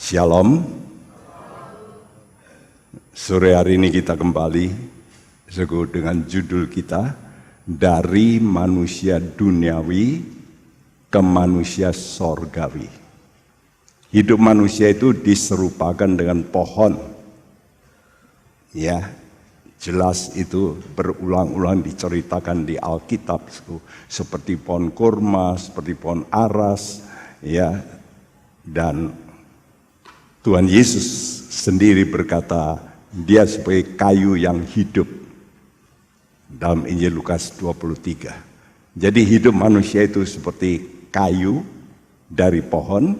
Shalom. Sore hari ini kita kembali dengan judul kita dari manusia duniawi ke manusia sorgawi. Hidup manusia itu diserupakan dengan pohon. Ya, jelas itu berulang-ulang diceritakan di Alkitab seperti pohon kurma, seperti pohon aras, ya. Dan Tuhan Yesus sendiri berkata, dia sebagai kayu yang hidup dalam Injil Lukas 23. Jadi hidup manusia itu seperti kayu dari pohon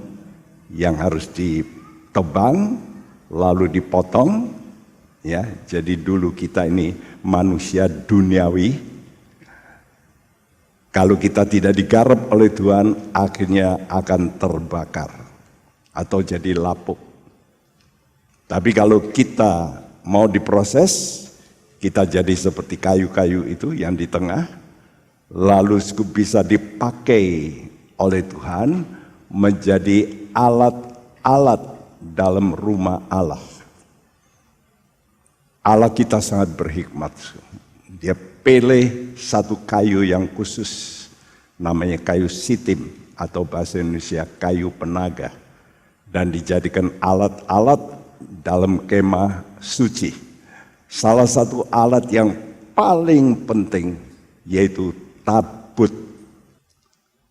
yang harus ditebang lalu dipotong. Ya, jadi dulu kita ini manusia duniawi. Kalau kita tidak digarap oleh Tuhan, akhirnya akan terbakar atau jadi lapuk. Tapi kalau kita mau diproses, kita jadi seperti kayu-kayu itu yang di tengah, lalu bisa dipakai oleh Tuhan menjadi alat-alat dalam rumah Allah. Allah kita sangat berhikmat. Dia pilih satu kayu yang khusus, namanya kayu sitim atau bahasa Indonesia kayu penaga, dan dijadikan alat-alat dalam kemah suci. Salah satu alat yang paling penting yaitu tabut.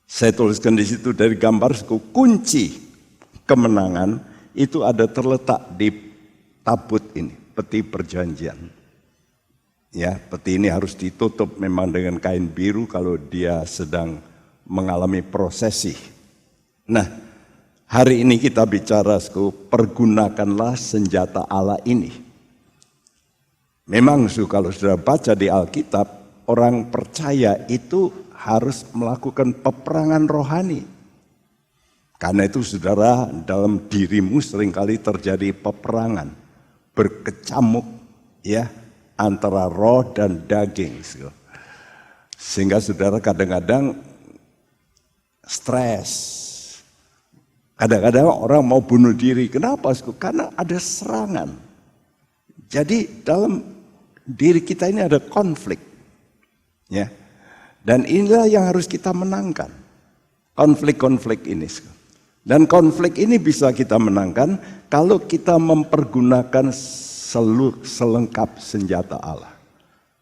Saya tuliskan di situ dari gambar kunci kemenangan itu ada terletak di tabut ini, peti perjanjian. Ya, peti ini harus ditutup memang dengan kain biru kalau dia sedang mengalami prosesi. Nah, hari ini kita bicara, pergunakanlah senjata Allah ini. Memang kalau sudah baca di Alkitab, orang percaya itu harus melakukan peperangan rohani. Karena itu saudara, dalam dirimu seringkali terjadi peperangan, berkecamuk ya antara roh dan daging. Sehingga saudara kadang-kadang stres. Kadang-kadang orang mau bunuh diri. Kenapa? Karena ada serangan. Jadi dalam diri kita ini ada konflik. Ya. Dan inilah yang harus kita menangkan. Konflik-konflik ini. Dan konflik ini bisa kita menangkan kalau kita mempergunakan selengkap senjata Allah.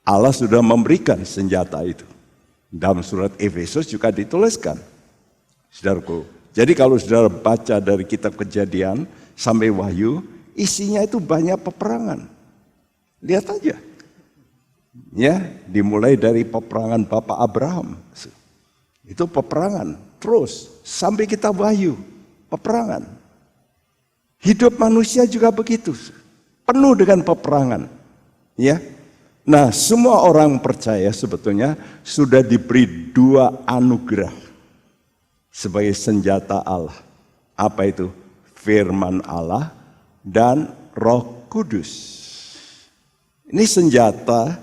Allah sudah memberikan senjata itu. Dalam surat Efesus juga dituliskan. Saudaraku, jadi kalau saudara baca dari kitab Kejadian sampai Wahyu, isinya itu banyak peperangan. Lihat aja. Ya, dimulai dari peperangan Bapak Abraham. Itu peperangan terus sampai kita Wahyu, peperangan. Hidup manusia juga begitu. Penuh dengan peperangan. Ya. Nah, semua orang percaya sebetulnya sudah diberi dua anugerah sebagai senjata Allah. Apa itu? Firman Allah dan Roh Kudus. Ini senjata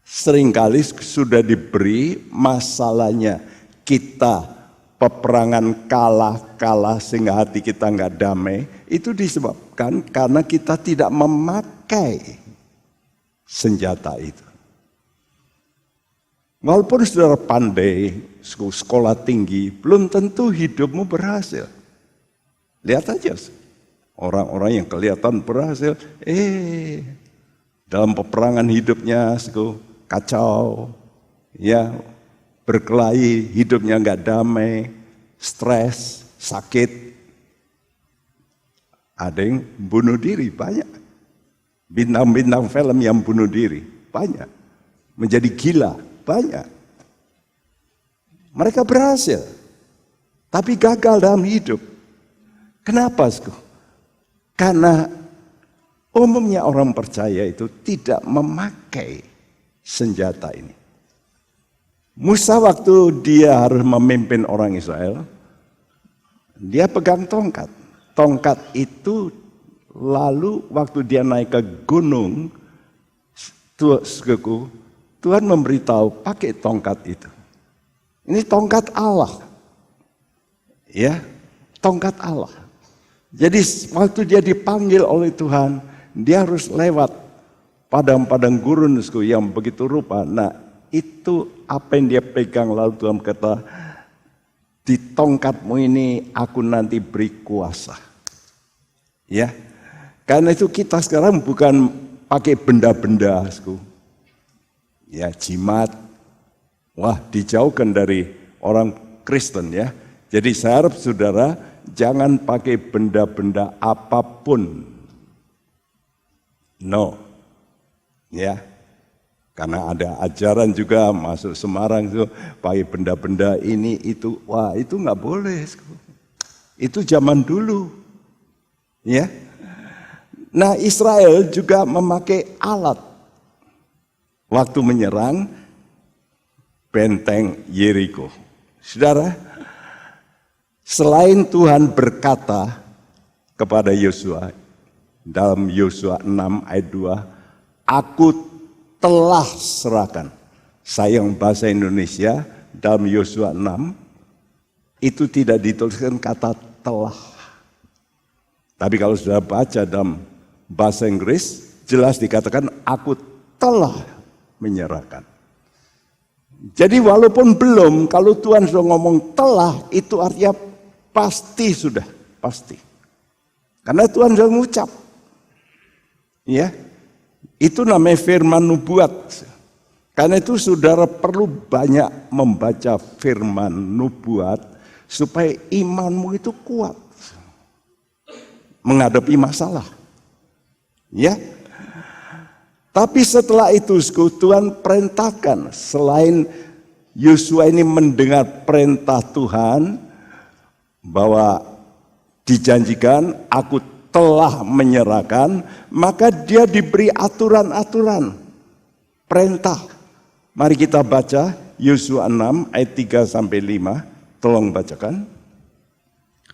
seringkali sudah diberi, masalahnya kita peperangan kalah sehingga hati kita nggak damai. Itu disebabkan karena kita tidak memakai senjata itu. Walaupun saudara pandai, sekolah tinggi, belum tentu hidupmu berhasil. Lihat aja, orang-orang yang kelihatan berhasil, dalam peperangan hidupnya kacau, ya, berkelahi, hidupnya nggak damai, stres, sakit. Ada yang bunuh diri, banyak. Bintang-bintang film yang bunuh diri, banyak. Menjadi gila, banyak. Mereka berhasil, tapi gagal dalam hidup. Kenapa? Karena umumnya orang percaya itu tidak memakai senjata ini. Musa waktu dia harus memimpin orang Israel, dia pegang tongkat. Tongkat itu lalu waktu dia naik ke gunung, Tuhan memberitahu pakai tongkat itu. Ini tongkat Allah. Ya, tongkat Allah. Jadi waktu dia dipanggil oleh Tuhan, dia harus lewat padang-padang gurun yang begitu rupa. Nah, itu apa yang dia pegang, lalu Tuhan kata, di tongkatmu ini aku nanti beri kuasa. Ya, karena itu kita sekarang bukan pakai benda-benda, ya, jimat. Wah, dijauhkan dari orang Kristen ya. Jadi saya harap saudara jangan pakai benda-benda apapun. No. Ya. Karena ada ajaran juga masuk Semarang itu pakai benda-benda ini itu. Wah, itu nggak boleh. Itu zaman dulu. Ya. Nah, Israel juga memakai alat waktu menyerang benteng Yeriko. Saudara, selain Tuhan berkata kepada Yosua dalam Yosua 6 ayat 2, aku telah serahkan. Sayang bahasa Indonesia dalam Yosua 6 itu tidak dituliskan kata telah. Tapi kalau sudah baca dalam bahasa Inggris jelas dikatakan aku telah menyerahkan. Jadi walaupun belum, kalau Tuhan sudah ngomong telah, itu artinya pasti sudah, pasti. Karena Tuhan sudah mengucap. Ya, itu namanya firman nubuat. Karena itu saudara perlu banyak membaca firman nubuat supaya imanmu itu kuat menghadapi masalah. Ya. Tapi setelah itu Tuhan perintahkan, selain Yosua ini mendengar perintah Tuhan bahwa dijanjikan aku telah menyerahkan, maka dia diberi aturan-aturan perintah. Mari kita baca Yosua 6 ayat 3 sampai 5. Tolong bacakan.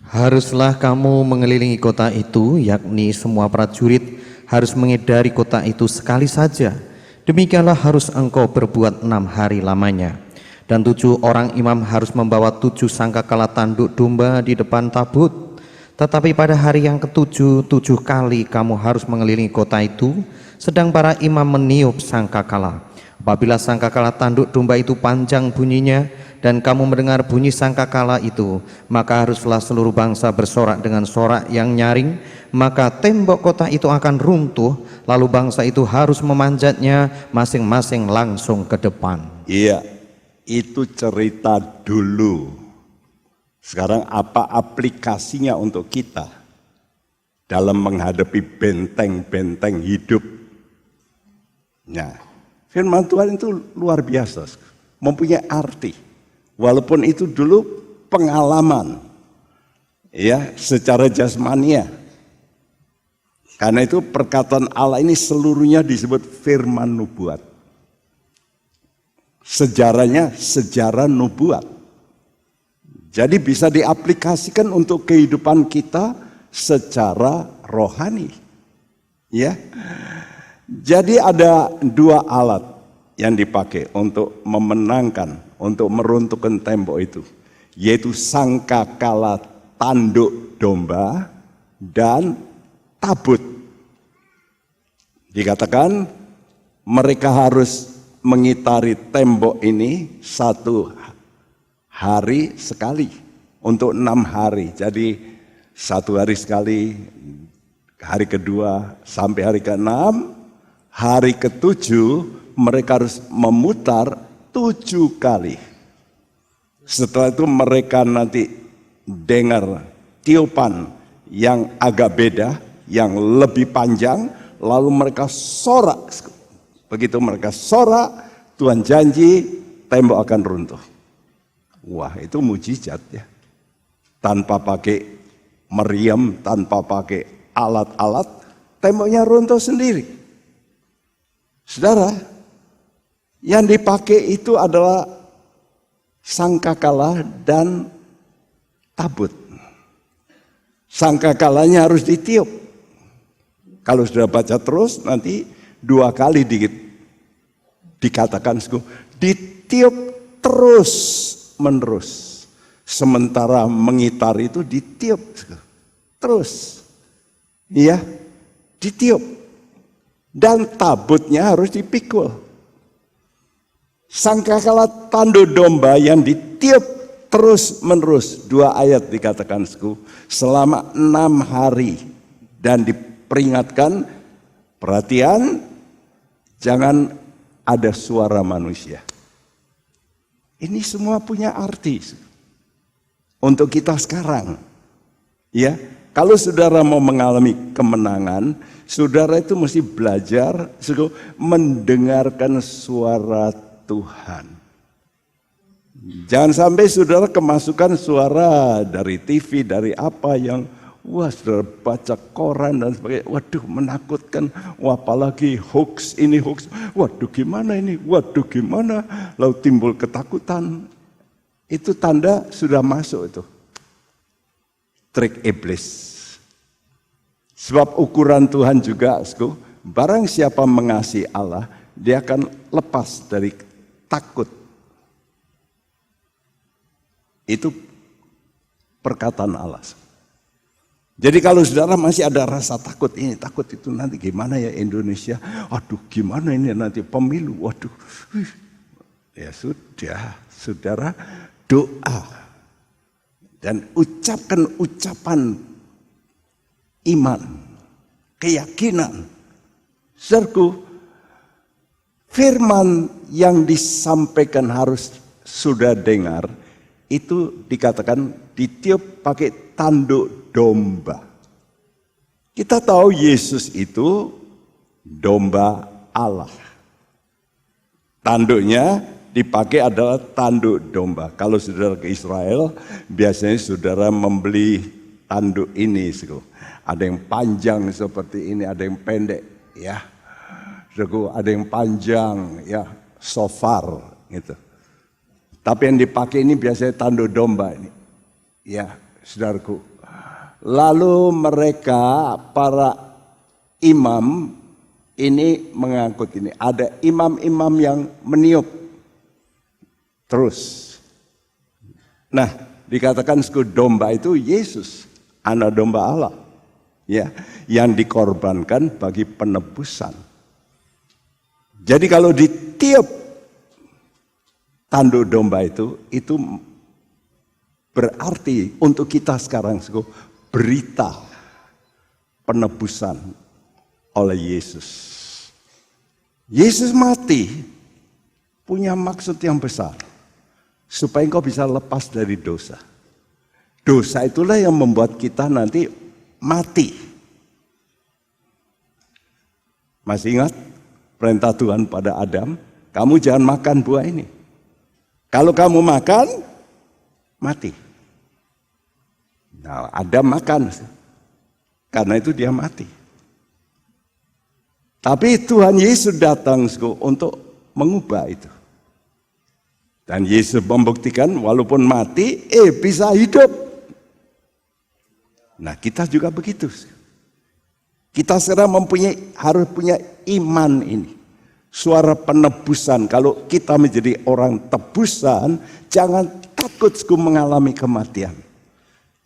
Haruslah kamu mengelilingi kota itu, yakni semua prajurit harus mengedari kota itu sekali saja. Demikianlah harus engkau berbuat 6 hari lamanya. Dan 7 orang imam harus membawa 7 sangkakala tanduk domba di depan tabut. Tetapi pada hari yang ke-7, 7 kali kamu harus mengelilingi kota itu, sedang para imam meniup sangkakala. Apabila sangkakala tanduk domba itu panjang bunyinya, dan kamu mendengar bunyi sangkakala itu, maka haruslah seluruh bangsa bersorak dengan sorak yang nyaring, maka tembok kota itu akan runtuh, lalu bangsa itu harus memanjatnya masing-masing langsung ke depan. Iya, itu cerita dulu. Sekarang apa aplikasinya untuk kita dalam menghadapi benteng-benteng hidup? Nah, firman Tuhan itu luar biasa, mempunyai arti. Walaupun itu dulu pengalaman, ya, secara jasmania. Karena itu perkataan Allah ini seluruhnya disebut firman nubuat. Sejarahnya sejarah nubuat. Jadi bisa diaplikasikan untuk kehidupan kita secara rohani. Ya. Jadi ada 2 alat yang dipakai untuk memenangkan, untuk meruntuhkan tembok itu, yaitu sangkakala tanduk domba dan tabut. Dikatakan mereka harus mengitari tembok ini 1 hari sekali untuk 6 hari. Jadi 1 hari sekali, hari kedua sampai hari ke-6, hari ke-7 mereka harus memutar 7 kali. Setelah itu mereka nanti dengar tiupan yang agak beda, yang lebih panjang, lalu mereka sorak. Begitu mereka sorak, Tuhan janji tembok akan runtuh. Wah, itu mujizat ya. Tanpa pakai meriam, tanpa pakai alat-alat, temboknya runtuh sendiri. Saudara, yang dipakai itu adalah sangkakala dan tabut. Sangkakalanya harus ditiup. Kalau sudah baca terus nanti 2 kali dikatakan ditiup terus menerus. Sementara mengitar itu ditiup terus. Iya, ditiup. Dan tabutnya harus dipikul. Sangkakala tanduk domba yang ditiup terus menerus. 2 ayat dikatakan selama 6 hari. Dan diperingatkan, perhatian, jangan ada suara manusia. Ini semua punya arti untuk kita sekarang. Ya, kalau saudara mau mengalami kemenangan, saudara itu mesti belajar mendengarkan suara Tuhan. Jangan sampai saudara kemasukan suara dari TV, dari apa yang saudara baca koran dan sebagainya. Waduh, menakutkan. Apalagi hoax, ini hoax. Waduh, gimana ini? Waduh, gimana? Lalu timbul ketakutan. Itu tanda sudah masuk itu. Trik iblis. Sebab ukuran Tuhan juga, barang siapa mengasihi Allah, dia akan lepas dari takut. Itu perkataan Allah. Jadi kalau saudara masih ada rasa takut ini, takut itu nanti gimana ya Indonesia? Aduh, gimana ini nanti pemilu? Waduh. Ya sudah, saudara doa. Dan ucapkan ucapan iman, keyakinan. Saudaraku, firman yang disampaikan harus sudah dengar, itu dikatakan ditiup pakai tanduk domba. Kita tahu Yesus itu domba Allah. Tanduknya dipakai adalah tanduk domba. Kalau saudara ke Israel, biasanya saudara membeli tanduk ini. Ada yang panjang seperti ini, ada yang pendek. Ya, ada yang panjang, ya, shofar gitu. Tapi yang dipakai ini biasanya tanduk domba ini. Ya, saudaraku. Lalu mereka, para imam ini mengangkut ini. Ada imam-imam yang meniup. Terus. Nah, dikatakan domba itu Yesus, anak domba Allah. Ya, yang dikorbankan bagi penebusan. Jadi kalau ditiup tanduk domba itu berarti untuk kita sekarang berita penebusan oleh Yesus. Yesus mati punya maksud yang besar. Supaya engkau bisa lepas dari dosa. Dosa itulah yang membuat kita nanti mati. Masih ingat perintah Tuhan pada Adam? Kamu jangan makan buah ini. Kalau kamu makan, mati. Nah, Adam makan. Karena itu dia mati. Tapi Tuhan Yesus datang untuk mengubah itu. Dan Yesus membuktikan walaupun mati, bisa hidup. Nah, kita juga begitu. Kita sekarang harus punya iman ini. Suara penebusan. Kalau kita menjadi orang tebusan, jangan takut mengalami kematian.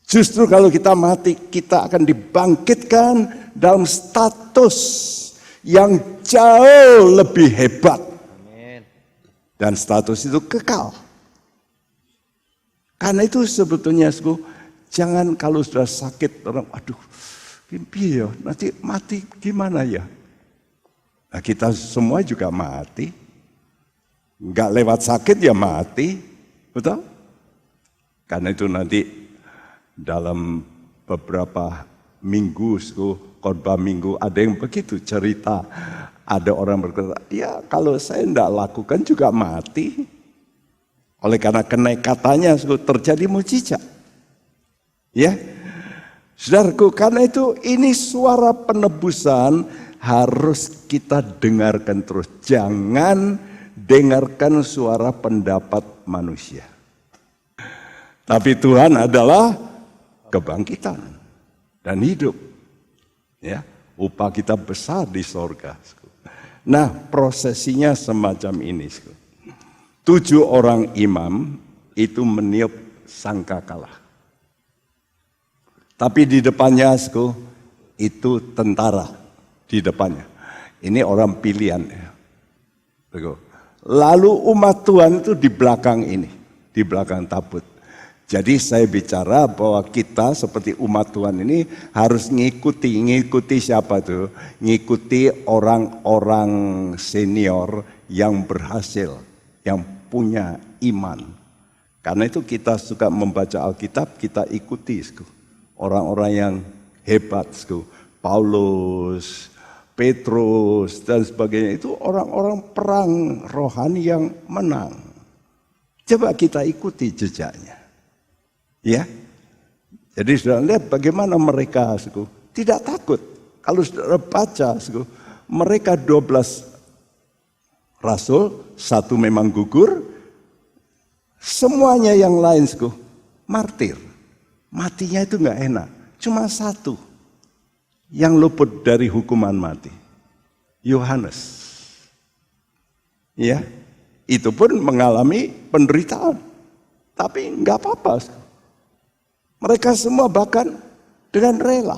Justru kalau kita mati, kita akan dibangkitkan dalam status yang jauh lebih hebat. Dan status itu kekal. Karena itu sebetulnya jangan kalau sudah sakit orang, aduh, mimpi ya, nanti mati gimana ya? Nah, kita semua juga mati. Enggak lewat sakit ya mati, betul? Karena itu nanti dalam beberapa minggu, khotbah minggu ada yang begitu cerita. Ada orang berkata, ya kalau saya tidak lakukan juga mati. Oleh karena kenekatannya terjadi mujizat. Ya, saudaraku, karena itu ini suara penebusan harus kita dengarkan terus. Jangan dengarkan suara pendapat manusia. Tapi Tuhan adalah kebangkitan dan hidup. Ya, upah kita besar di sorga. Nah, prosesinya semacam ini. 7 orang imam itu meniup sangkakala. Tapi di depannya itu tentara di depannya. Ini orang pilihan. Lalu umat Tuhan itu di belakang ini, di belakang tabut. Jadi saya bicara bahwa kita seperti umat Tuhan ini harus ngikuti siapa tuh? Ngikuti orang-orang senior yang berhasil, yang punya iman. Karena itu kita suka membaca Alkitab, kita ikuti orang-orang yang hebat, Paulus, Petrus dan sebagainya, itu orang-orang perang rohani yang menang. Coba kita ikuti jejaknya. Ya. Jadi saudara lihat bagaimana mereka tidak takut. Kalau saudara baca, mereka 12 rasul, satu memang gugur, semuanya yang lain martir. Matinya itu nggak enak. Cuma satu yang luput dari hukuman mati, Yohanes. Ya, itu pun mengalami penderitaan, tapi nggak apa-apa. Mereka semua bahkan dengan rela.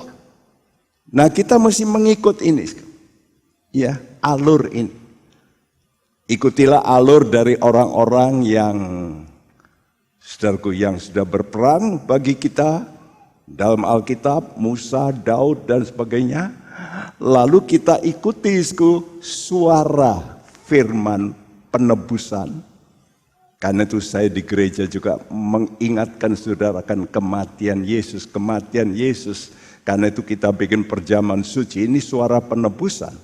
Nah, kita mesti mengikut ini, ya, alur ini. Ikutilah alur dari orang-orang yang, saudaraku, yang sudah berperang bagi kita. Dalam Alkitab, Musa, Daud dan sebagainya. Lalu kita ikuti suara firman penebusan. Karena itu saya di gereja juga mengingatkan saudara akan kematian Yesus. Kematian Yesus. Karena itu kita bikin perjamuan suci. Ini suara penebusan.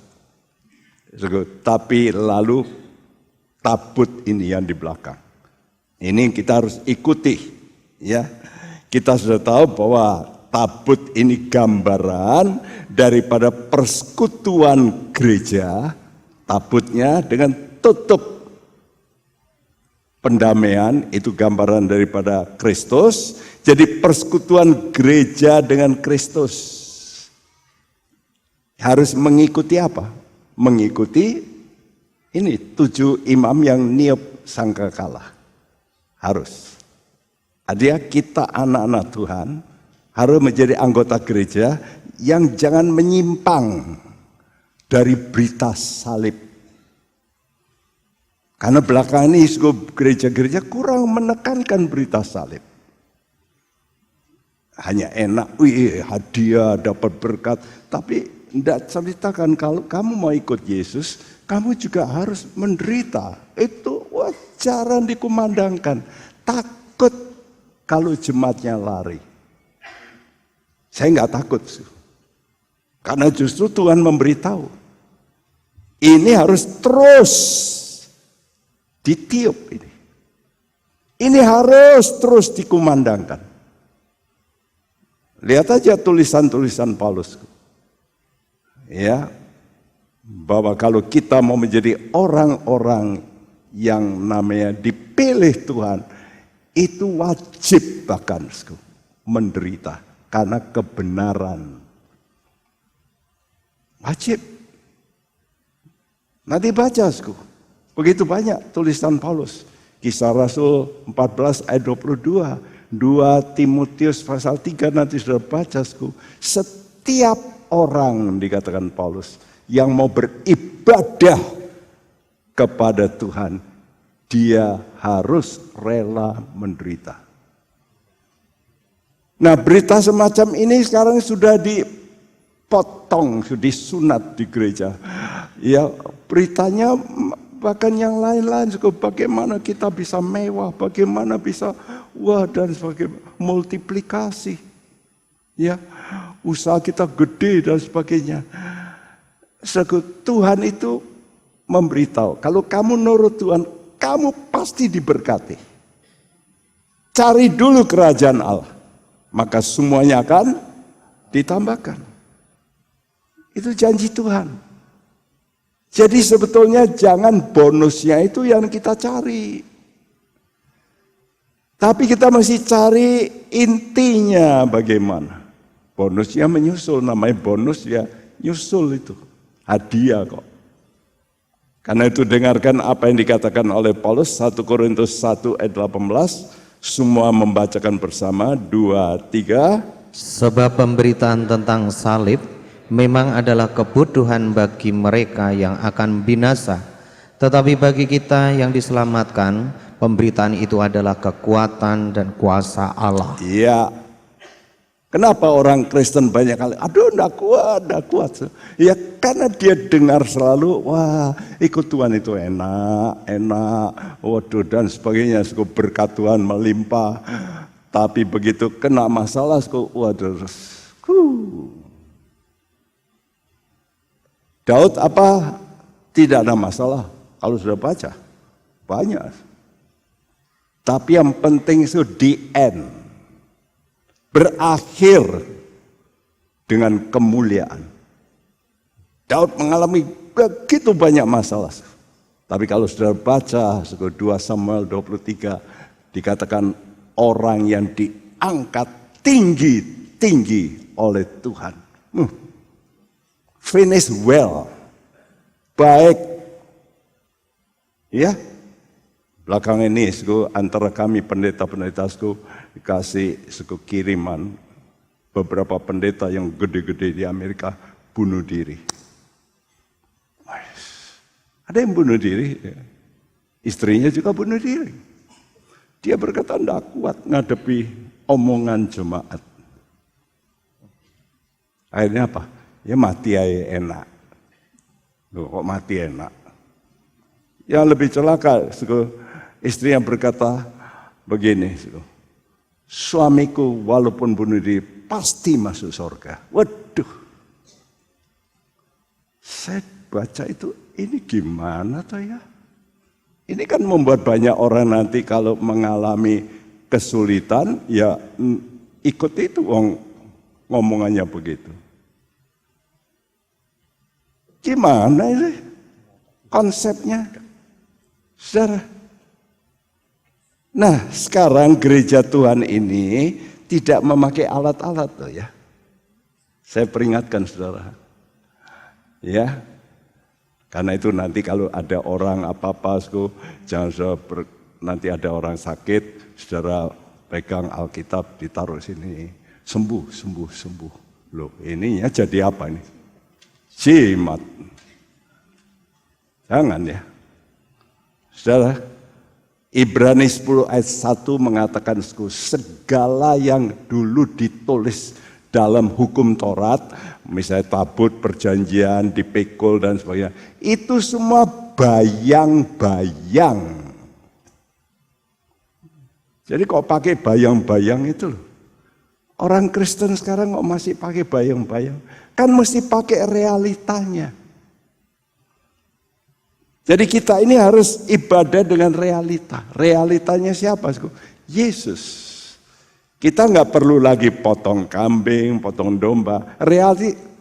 Tapi lalu tabut ini yang di belakang. Ini kita harus ikuti. Ya. Kita sudah tahu bahwa tabut ini gambaran daripada persekutuan gereja. Tabutnya dengan tutup pendamaian itu gambaran daripada Kristus. Jadi persekutuan gereja dengan Kristus. Harus mengikuti apa? Mengikuti ini 7 imam yang niup sangkakala. Harus. Artinya kita anak-anak Tuhan harus menjadi anggota gereja yang jangan menyimpang dari berita salib. Karena belakangan ini gereja-gereja kurang menekankan berita salib. Hanya enak, hadiah, dapat berkat. Tapi tidak ceritakan kalau kamu mau ikut Yesus, kamu juga harus menderita. Itu jarang dikumandangkan. Takut kalau jemaatnya lari. Saya nggak takut. Karena justru Tuhan memberitahu. Ini harus terus ditiup ini. Ini harus terus dikumandangkan. Lihat aja tulisan-tulisan Paulus. Ya. Bahwa kalau kita mau menjadi orang-orang yang namanya dipilih Tuhan, itu wajib bahkan menderita karena kebenaran. Wajib. Nanti baca, begitu banyak tulisan Paulus. Kisah Rasul 14 ayat 22, 2 Timotius pasal 3 nanti sudah baca. Setiap orang dikatakan Paulus yang mau beribadah kepada Tuhan, dia harus rela menderita. Nah, berita semacam ini sekarang sudah dipotong, sudah disunat di gereja. Ya, beritanya bahkan yang lain-lain, bagaimana kita bisa mewah, bagaimana bisa dan sebagainya, multiplikasi. Ya, usaha kita gede dan sebagainya. Tuhan itu memberitahu, kalau kamu nurut Tuhan, kamu pasti diberkati. Cari dulu kerajaan Allah, maka semuanya akan ditambahkan. Itu janji Tuhan. Jadi sebetulnya jangan bonusnya itu yang kita cari. Tapi kita mesti cari intinya bagaimana. Bonusnya menyusul, namanya bonus ya nyusul itu. Hadiah kok. Karena itu dengarkan apa yang dikatakan oleh Paulus 1 Korintus 1 ayat 18. Semua membacakan bersama 2, 3. Sebab pemberitaan tentang salib memang adalah kebodohan bagi mereka yang akan binasa, tetapi bagi kita yang diselamatkan, pemberitaan itu adalah kekuatan dan kuasa Allah. Iya. Kenapa orang Kristen banyak kali, aduh enggak kuat. Ya karena dia dengar selalu, wah ikut Tuhan itu enak, waduh dan sebagainya, berkat Tuhan melimpah. Tapi begitu kena masalah, waduh. Daud apa? Tidak ada masalah. Kalau sudah baca, banyak. Tapi yang penting itu the end. Berakhir dengan kemuliaan. Daud mengalami begitu banyak masalah. Tapi kalau sudah baca 2 Samuel 23 dikatakan orang yang diangkat tinggi oleh Tuhan. Finish well. Baik. Ya. Belakang ini antara kami pendeta-pendeta dikasih kiriman beberapa pendeta yang gede-gede di Amerika bunuh diri. Ada yang bunuh diri, istrinya juga bunuh diri. Dia berkata tidak kuat ngadepi omongan jemaat. Akhirnya apa? Ya mati aja enak. Loh, kok mati enak? Yang lebih celaka, istri yang berkata begini, suamiku walaupun bunuh diri pasti masuk surga. Waduh, saya baca itu, ini gimana toh ya? Ini kan membuat banyak orang nanti kalau mengalami kesulitan, ya ikut itu ngomongannya begitu. Gimana ini konsepnya, saudara? Nah, sekarang gereja Tuhan ini tidak memakai alat-alat loh ya. Saya peringatkan saudara. Ya. Karena itu nanti kalau ada orang apa-apa, jangan nanti ada orang sakit, saudara pegang Alkitab ditaruh sini. Sembuh. Loh, ininya jadi apa nih? Jimat. Jangan ya. Saudara, Ibrani 10 ayat 1 mengatakan segala yang dulu ditulis dalam hukum Taurat, misalnya tabut perjanjian, dipikul dan sebagainya, itu semua bayang-bayang. Jadi kok pakai bayang-bayang itu loh. Orang Kristen sekarang kok masih pakai bayang-bayang? Kan mesti pakai realitanya. Jadi kita ini harus ibadah dengan realita. Realitanya siapa? Yesus. Kita nggak perlu lagi potong kambing, potong domba.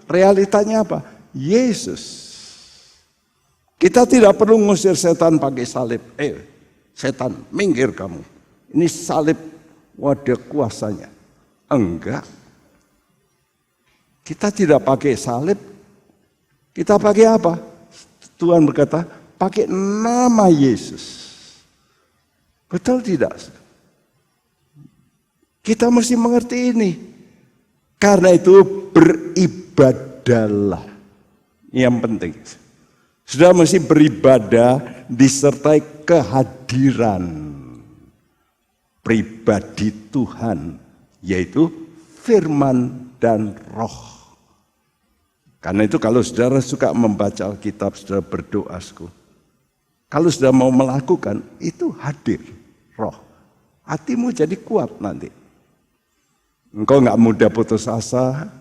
Realitanya apa? Yesus. Kita tidak perlu ngusir setan pakai salib. Setan, minggir kamu. Ini salib, wadah kuasanya. Enggak. Kita tidak pakai salib. Kita pakai apa? Tuhan berkata, pakai nama Yesus. Betul tidak? Kita mesti mengerti ini. Karena itu beribadahlah. Yang penting. Sudah mesti beribadah disertai kehadiran pribadi Tuhan. Yaitu firman dan roh. Karena itu kalau saudara suka membaca Alkitab, saudara berdoa. Kalau sudah mau melakukan, itu hadir roh. Hatimu jadi kuat nanti. Engkau nggak mudah putus asa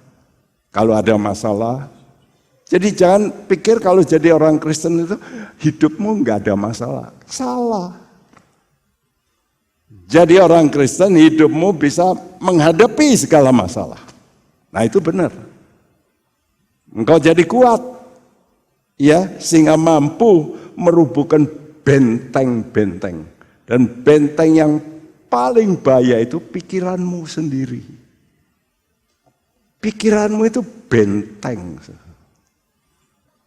kalau ada masalah. Jadi jangan pikir kalau jadi orang Kristen itu hidupmu nggak ada masalah. Salah. Jadi orang Kristen hidupmu bisa menghadapi segala masalah. Nah itu benar. Engkau jadi kuat. Ya, sehingga mampu merubuhkan benteng-benteng. Dan benteng yang paling bahaya itu pikiranmu sendiri. Pikiranmu itu benteng.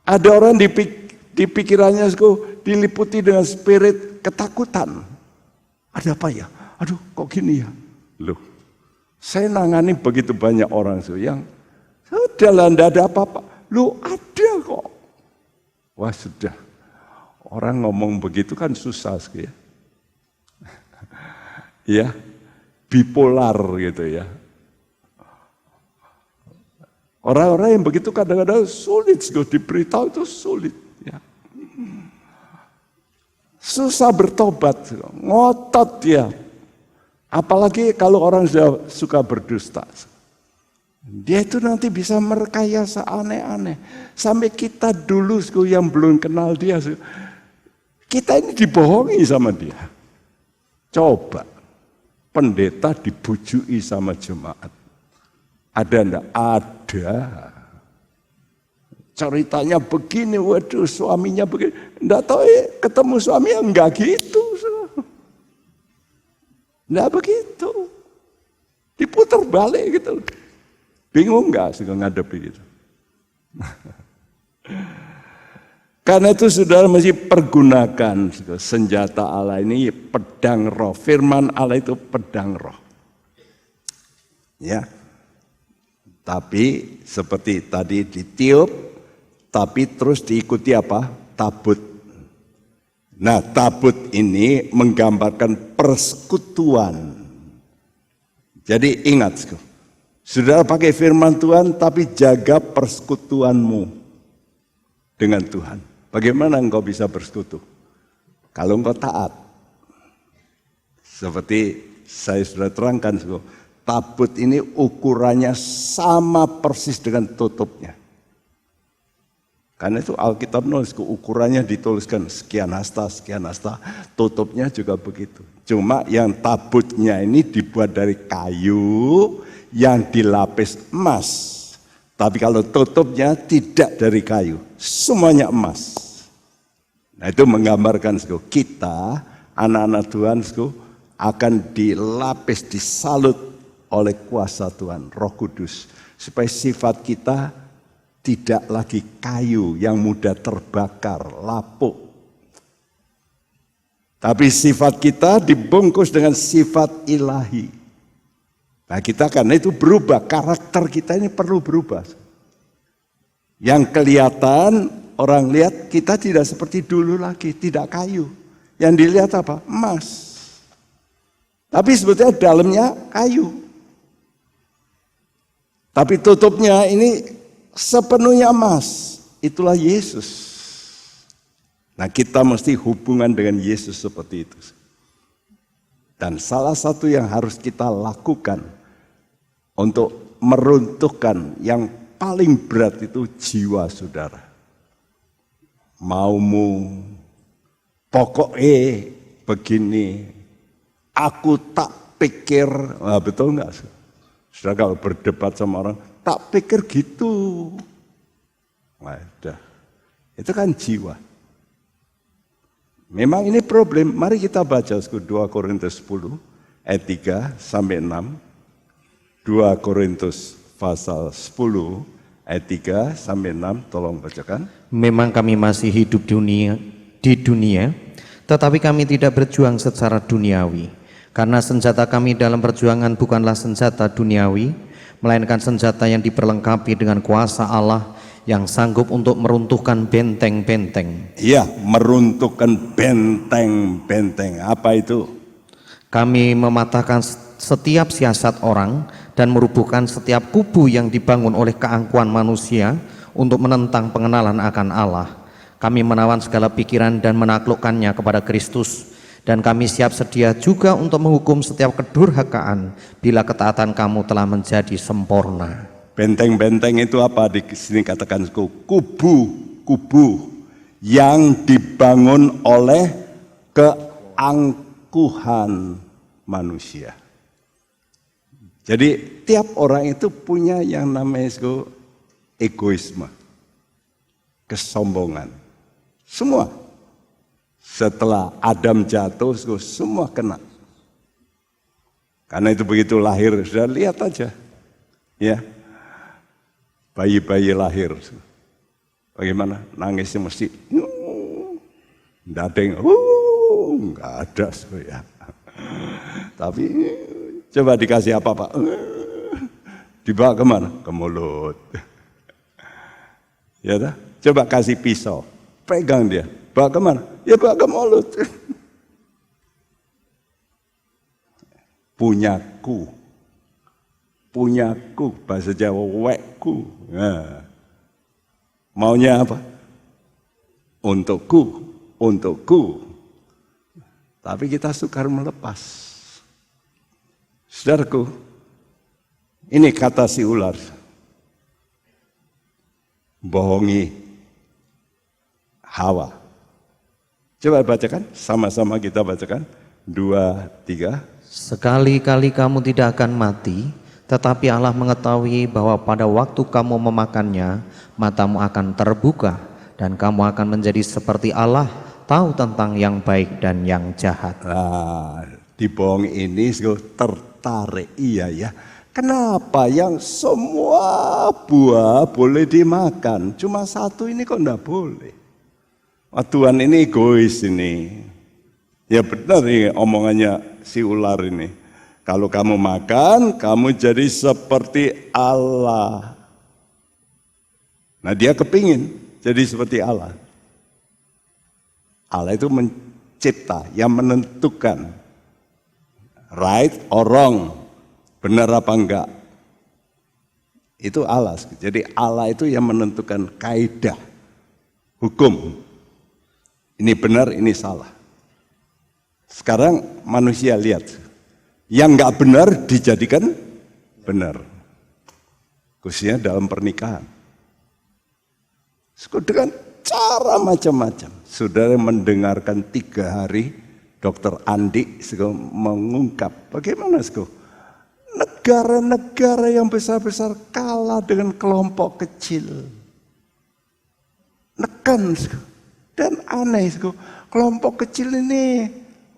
Ada orang di pikirannya diliputi dengan spirit ketakutan. Ada apa ya? Aduh kok gini ya? Loh, saya nangani begitu banyak orang yang Sudahlah, tidak ada apa-apa. Lu ada kok. Wah sudah. Orang ngomong begitu kan susah sekali ya. Ya, bipolar gitu ya. Orang-orang yang begitu kadang-kadang sulit, diberitahu itu sulit. Ya. Susah bertobat, ngotot dia. Apalagi kalau orang suka berdusta. Dia itu nanti bisa merekayasa aneh-aneh. Sampai kita dulu yang belum kenal dia, kita ini dibohongi sama dia. Coba, pendeta dibujui sama jemaat. Ada enggak? Ada. Ceritanya begini, waduh suaminya begini. Enggak tahu ya, ketemu suaminya enggak gitu. Enggak begitu. Diputar balik gitu. Bingung enggak sih ngadepi gitu. Karena itu saudara mesti pergunakan senjata Allah ini, pedang roh. Firman Allah itu pedang roh. Ya. Tapi seperti tadi ditiup, tapi terus diikuti apa? Tabut. Nah, tabut ini menggambarkan persekutuan. Jadi ingat, saudara pakai firman Tuhan, tapi jaga persekutuanmu dengan Tuhan. Bagaimana engkau bisa bersekutu? Kalau engkau taat. Seperti saya sudah terangkan, tabut ini ukurannya sama persis dengan tutupnya. Karena itu Alkitab nulis ukurannya dituliskan sekian hasta, tutupnya juga begitu. Cuma yang tabutnya ini dibuat dari kayu yang dilapis emas. Tapi kalau tutupnya tidak dari kayu, semuanya emas. Nah itu menggambarkan kita, anak-anak Tuhan, akan dilapis, disalut oleh kuasa Tuhan, Roh Kudus. Supaya sifat kita tidak lagi kayu yang mudah terbakar, lapuk. Tapi sifat kita dibungkus dengan sifat ilahi. Nah kita karena itu berubah, karakter kita ini perlu berubah. Yang kelihatan, orang lihat kita tidak seperti dulu lagi, tidak kayu. Yang dilihat apa? Emas. Tapi sebetulnya dalamnya kayu. Tapi tutupnya ini sepenuhnya emas. Itulah Yesus. Nah kita mesti hubungan dengan Yesus seperti itu. Dan salah satu yang harus kita lakukan untuk meruntuhkan yang paling berat itu jiwa saudara. Maumu, pokoknya begini, aku tak pikir, nah, betul enggak? Saudara kalau berdebat sama orang, tak pikir gitu. Nah, itu kan jiwa. Memang ini problem, mari kita baca 2 Korintus 10 ayat 3 sampai 6. 2 Korintus pasal 10 ayat 3 sampai 6, tolong bacakan. Memang kami masih hidup di dunia, tetapi kami tidak berjuang secara duniawi. Karena senjata kami dalam perjuangan bukanlah senjata duniawi, melainkan senjata yang diperlengkapi dengan kuasa Allah yang sanggup untuk meruntuhkan benteng-benteng. Iya, meruntuhkan benteng-benteng. Apa itu? Kami mematahkan setiap siasat orang dan merubuhkan setiap kubu yang dibangun oleh keangkuhan manusia untuk menentang pengenalan akan Allah. Kami menawan segala pikiran dan menaklukkannya kepada Kristus. Dan kami siap sedia juga untuk menghukum setiap kedurhakaan bila ketaatan kamu telah menjadi sempurna. Benteng-benteng itu apa? Di sini katakan kubu-kubu yang dibangun oleh keangkuhan manusia. Jadi tiap orang itu punya yang namanya egoisme, kesombongan. Semua. Setelah Adam jatuh, semua kena. Karena itu begitu lahir, sudah lihat aja. Ya. Bayi-bayi lahir. Bagaimana? Nangisnya mesti. Tidak ada yang, nggak ada. Ya. Tapi coba dikasih apa Pak? Dibawa kemana? Ke mulut. Ya dah? Coba kasih pisau, pegang dia, bawa kemana? Ya bawa ke mulut. Punyaku, punyaku, bahasa Jawa wekku. Nah. Maunya apa? Untukku, untukku. Tapi kita sukar melepas. Saudaraku, ini kata si ular. Bohongi Hawa. Coba bacakan, sama-sama kita bacakan. 2, 3. Sekali-kali kamu tidak akan mati, tetapi Allah mengetahui bahwa pada waktu kamu memakannya, matamu akan terbuka, dan kamu akan menjadi seperti Allah, tahu tentang yang baik dan yang jahat. Nah, dibohong ini tertarik, iya ya. Kenapa yang semua buah boleh dimakan, cuma satu ini kok enggak boleh? Oh, Tuhan ini egois ini. Ya benar nih omongannya si ular ini. Kalau kamu makan, kamu jadi seperti Allah. Nah dia kepingin jadi seperti Allah. Allah itu mencipta, yang menentukan right or wrong, benar apa enggak. Itu Allah. Jadi Allah itu yang menentukan kaidah, hukum. Ini benar, ini salah. Sekarang manusia lihat, yang enggak benar dijadikan benar. Khususnya dalam pernikahan. Dengan cara macam-macam. Saudara mendengarkan 3 hari Dr. Andi mengungkap bagaimana negara-negara yang besar-besar kalah dengan kelompok kecil. Nekan dan aneh, kelompok kecil ini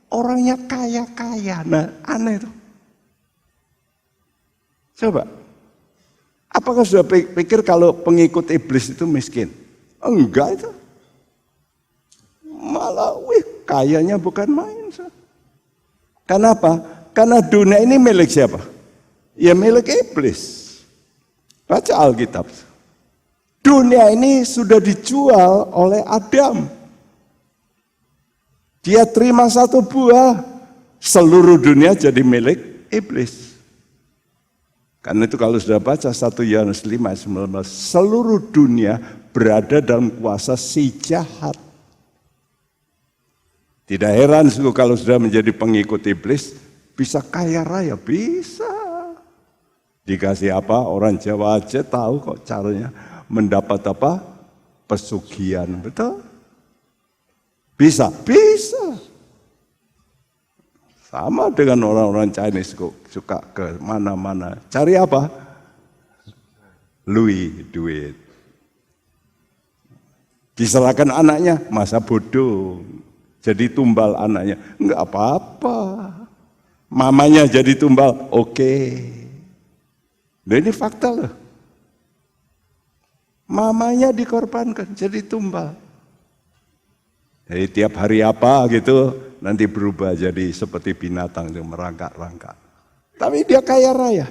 orangnya kaya-kaya. Nah aneh itu. Coba, apakah sudah pikir kalau pengikut iblis itu miskin? Enggak itu. Malah kayanya bukan main. Kenapa? Karena dunia ini milik siapa? Ya milik iblis. Baca Alkitab. Dunia ini sudah dijual oleh Adam. Dia terima 1 buah, seluruh dunia jadi milik iblis. Karena itu kalau sudah baca 1 Yohanes 5:19, seluruh dunia berada dalam kuasa si jahat. Tidak heran kalau sudah menjadi pengikut iblis, bisa kaya raya, bisa. Dikasih apa? Orang Jawa aja tahu kok caranya mendapat apa? Pesugihan, betul? Bisa, bisa. Sama dengan orang-orang Chinese kok suka ke mana-mana. Cari apa? Duit. Diserahkan anaknya, masa bodoh. Jadi tumbal anaknya, enggak apa-apa. Mamanya jadi tumbal, oke. Nah ini fakta loh. Mamanya dikorbankan jadi tumbal. Jadi tiap hari apa gitu, nanti berubah jadi seperti binatang yang merangkak-rangkak. Tapi dia kaya raya.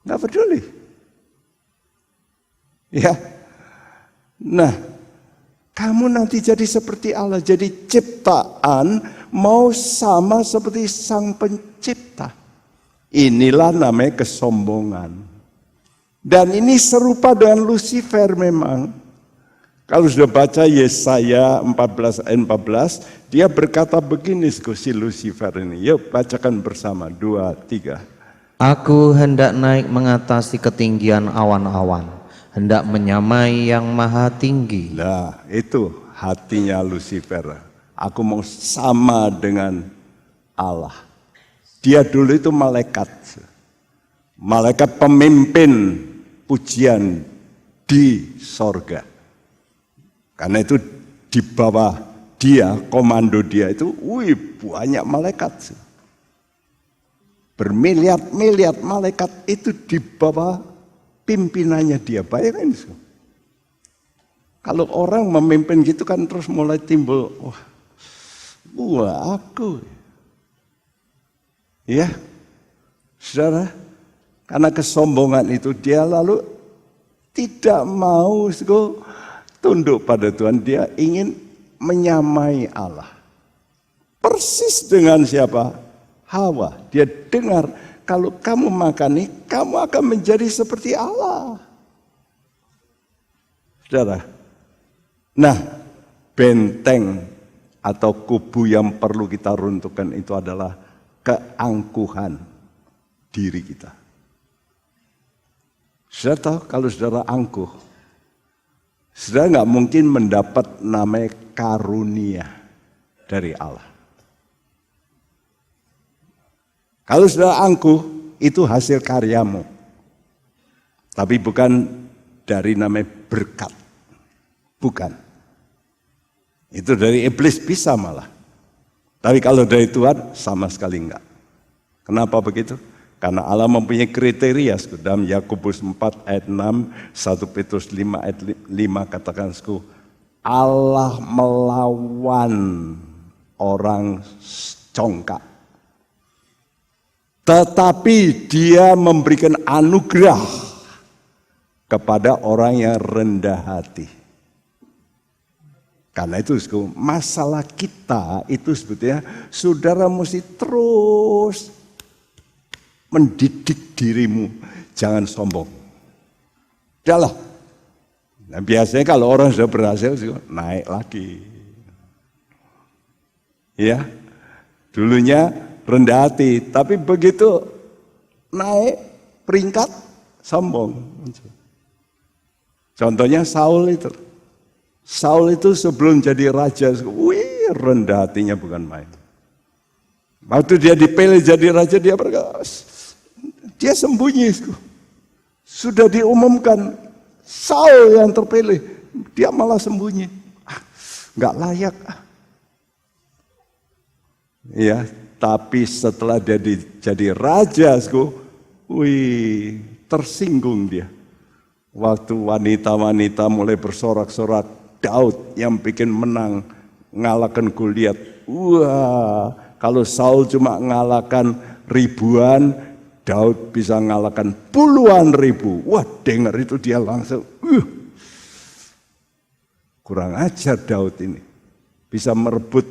Nggak peduli. Ya. Nah, kamu nanti jadi seperti Allah. Jadi ciptaan mau sama seperti Sang Pencipta. Inilah namanya kesombongan. Dan ini serupa dengan Lucifer memang. Kalau sudah baca Yesaya 14 ayat 14, dia berkata begini si Lucifer ini. Yuk bacakan bersama, 2, 3. Aku hendak naik mengatasi ketinggian awan-awan, hendak menyamai yang maha tinggi. Nah itu hatinya Lucifer. Aku mau sama dengan Allah. Dia dulu itu malaikat. Malaikat pemimpin pujian di sorga. Karena itu di bawah dia, komando dia itu, banyak malaikat. Bermiliar-miliar malaikat itu di bawah pimpinannya dia. Bayangin. Kalau orang memimpin gitu kan terus mulai timbul, aku. Ya, saudara, Karena kesombongan itu dia lalu tidak mau tunduk pada Tuhan. Dia ingin menyamai Allah. Persis dengan siapa? Hawa. Dia dengar kalau kamu makan ini, kamu akan menjadi seperti Allah. Saudara. Nah, benteng atau kubu yang perlu kita runtuhkan itu adalah keangkuhan diri kita. Saudara tahu kalau saudara angkuh, saudara nggak mungkin mendapat namanya karunia dari Allah. Kalau saudara angkuh, itu hasil karyamu. Tapi bukan dari namanya berkat. Bukan. Itu dari iblis bisa malah. Tapi kalau dari Tuhan, sama sekali enggak. Kenapa begitu? Karena Allah mempunyai kriteria. Dalam Yakobus 4 ayat 6, 1 Petrus 5 ayat 5 katakan, Allah melawan orang congkak. Tetapi dia memberikan anugerah kepada orang yang rendah hati. Karena itu masalah kita itu sebetulnya saudara mesti terus mendidik dirimu, jangan sombong. Udahlah. Nah, biasanya kalau orang sudah berhasil naik lagi. Ya. Dulunya rendah hati, tapi begitu naik peringkat sombong. Contohnya Saul itu. Saul itu sebelum jadi raja, rendah hatinya bukan main. Waktu dia dipilih jadi raja, dia berkata, dia sembunyi. Sudah diumumkan Saul yang terpilih, dia malah sembunyi. Nggak layak. Ya, tapi setelah dia jadi raja, tersinggung dia. Waktu wanita-wanita mulai bersorak-sorak, Daud yang bikin menang, ngalahkan Goliat. Wah, kalau Saul cuma ngalahkan ribuan, Daud bisa ngalahkan puluhan ribu. Wah, dengar itu dia langsung, kurang ajar Daud ini. Bisa merebut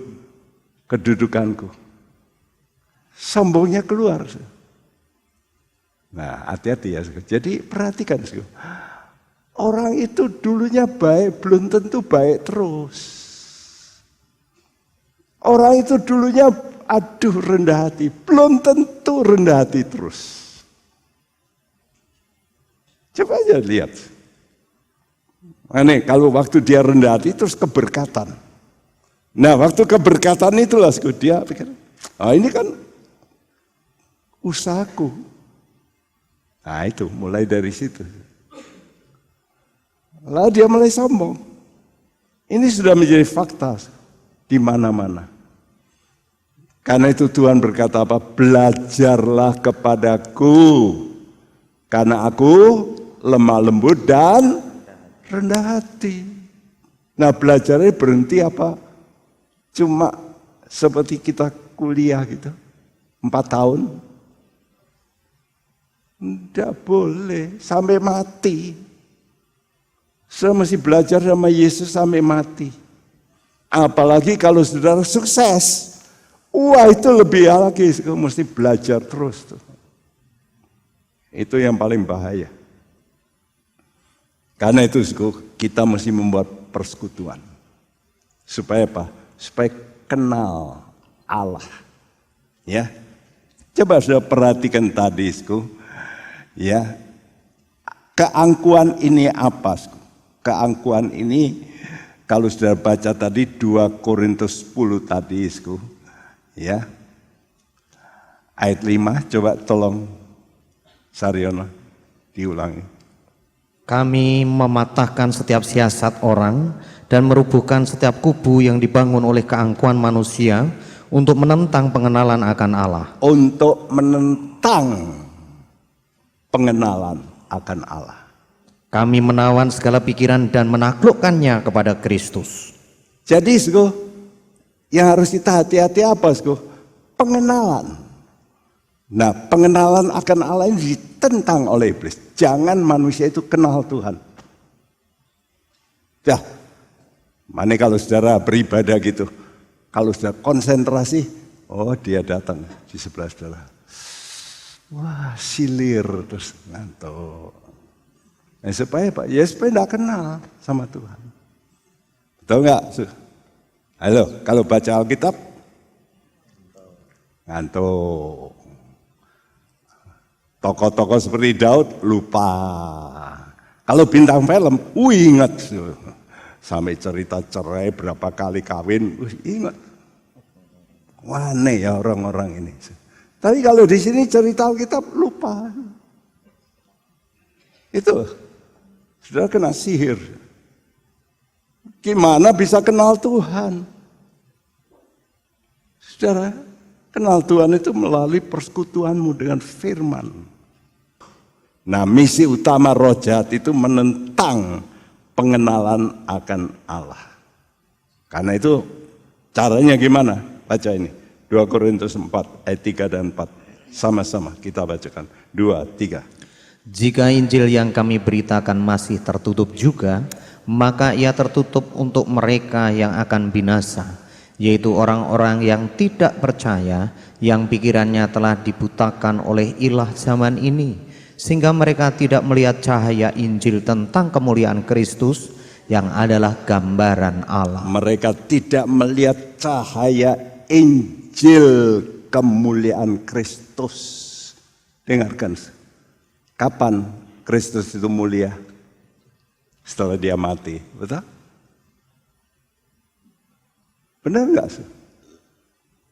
kedudukanku. Sombongnya keluar. Nah, hati-hati ya. Jadi perhatikan. Orang itu dulunya baik, belum tentu baik terus. Orang itu dulunya rendah hati, belum tentu rendah hati terus. Coba aja lihat. Aneh, kalau waktu dia rendah hati terus keberkatan. Nah, waktu keberkatan itulah dia pikir, ini kan usahaku. Nah, itu mulai dari situ. Lalu dia mulai sombong. Ini sudah menjadi fakta di mana-mana. Karena itu Tuhan berkata apa? Belajarlah kepadaku. Karena aku lemah lembut dan rendah hati. Nah, belajarnya berhenti apa? Cuma seperti kita kuliah gitu. 4 tahun. Tidak boleh sampai mati. Saya mesti belajar sama Yesus sampai mati. Apalagi kalau saudara sukses. Wah, itu lebih lagi. Mesti belajar terus. Itu yang paling bahaya. Karena itu kita mesti membuat persekutuan. Supaya apa? Supaya kenal Allah. Ya. Coba sudah perhatikan tadi. Ya. Keangkuhan ini apa? Keangkuhan ini kalau sudah baca tadi 2 Korintus 10 tadi, ya. Ayat 5, coba tolong Saryono diulangi. Kami mematahkan setiap siasat orang dan merubuhkan setiap kubu yang dibangun oleh keangkuhan manusia untuk menentang pengenalan akan Allah. Untuk menentang pengenalan akan Allah. Kami menawan segala pikiran dan menaklukkannya kepada Kristus. Jadi yang harus kita hati-hati apa? Pengenalan. Nah, pengenalan akan Allah ini ditentang oleh iblis. Jangan manusia itu kenal Tuhan. Ya, mana kalau saudara beribadah gitu, kalau sudah konsentrasi, oh dia datang di sebelah saudara. Wah, silir terus ngantuk. Nah, supaya Pak, ya supaya tidak kenal sama Tuhan. Betul nggak? Halo, kalau baca Alkitab, ngantuk. Tokoh-tokoh seperti Daud lupa. Kalau bintang film, ingat. Sampai cerita cerai berapa kali kawin, ingat. Wah, aneh ya orang-orang ini. Tapi kalau di sini cerita Alkitab lupa. Itu sudah kena sihir. Gimana bisa kenal Tuhan? Saudara, kenal Tuhan itu melalui persekutuanmu dengan firman. Nah, misi utama roh jahat itu menentang pengenalan akan Allah. Karena itu caranya gimana? Baca ini. 2 Korintus 4 ayat 3 dan 4. Sama-sama kita bacakan. 2, 3. Jika Injil yang kami beritakan masih tertutup juga, maka ia tertutup untuk mereka yang akan binasa, yaitu orang-orang yang tidak percaya, yang pikirannya telah dibutakan oleh ilah zaman ini, sehingga mereka tidak melihat cahaya Injil tentang kemuliaan Kristus yang adalah gambaran Allah. Mereka tidak melihat cahaya Injil kemuliaan Kristus. Dengarkan, kapan Kristus itu mulia? Setelah dia mati, betul? Benar enggak sih?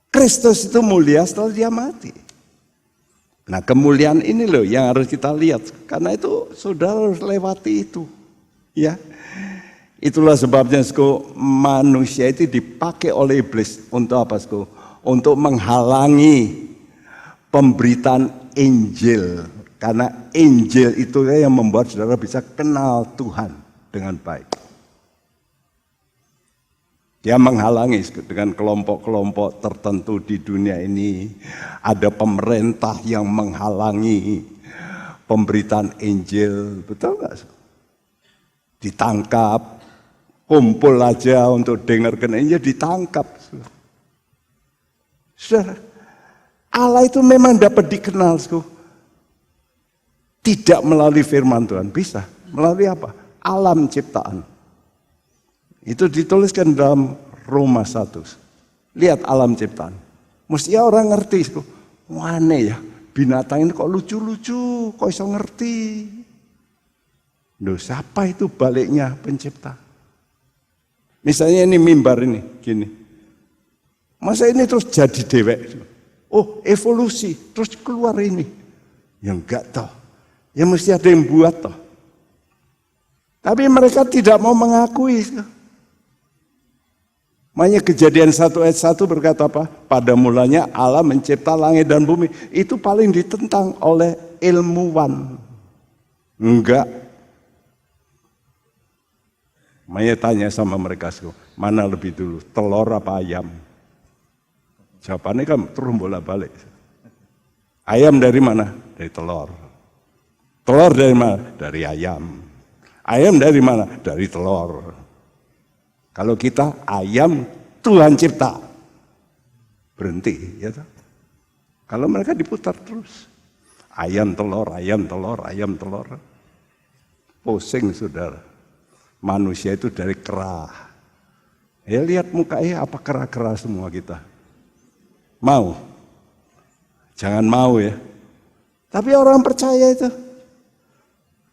Kristus itu mulia setelah dia mati. Nah, kemuliaan ini loh yang harus kita lihat. Karena itu saudara harus lewati itu. Ya, itulah sebabnya manusia itu dipakai oleh iblis untuk apa? Untuk menghalangi pemberitaan Injil. Karena Injil itu yang membuat saudara bisa kenal Tuhan dengan baik. Dia menghalangi dengan kelompok-kelompok tertentu di dunia ini. Ada pemerintah yang menghalangi pemberitaan Injil. Betul nggak? Ditangkap, kumpul aja untuk dengarkan Injil, ditangkap. Saudara, Allah itu memang dapat dikenal. Tidak melalui firman Tuhan, bisa. Melalui apa? Alam ciptaan. Itu dituliskan dalam Roma 1. Lihat alam ciptaan. Mestinya orang ngerti. Wah, aneh ya, binatang ini kok lucu-lucu, kok bisa ngerti. Loh, siapa itu baliknya pencipta? Misalnya ini mimbar ini, gini. Masa ini terus jadi dewek? Oh, evolusi, terus keluar ini. Ya enggak toh. Ya mesti ada yang buat toh. Tapi mereka tidak mau mengakui. Makanya Kejadian 1 ayat 1 berkata apa? Pada mulanya Allah mencipta langit dan bumi. Itu paling ditentang oleh ilmuwan. Enggak. Makanya tanya sama mereka, mana lebih dulu, telur apa ayam? Jawabannya kan terus bolak-balik. Ayam dari mana? Dari telur. Telur dari mana? Dari ayam. Ayam dari mana? Dari telur. Kalau kita ayam Tuhan cipta. Berhenti, ya toh? Kalau mereka diputar terus. Ayam telur, ayam telur, ayam telur. Pusing saudara. Manusia itu dari kera. Ya lihat mukanya apa kera-kera semua kita. Mau? Jangan mau ya. Tapi orang percaya itu.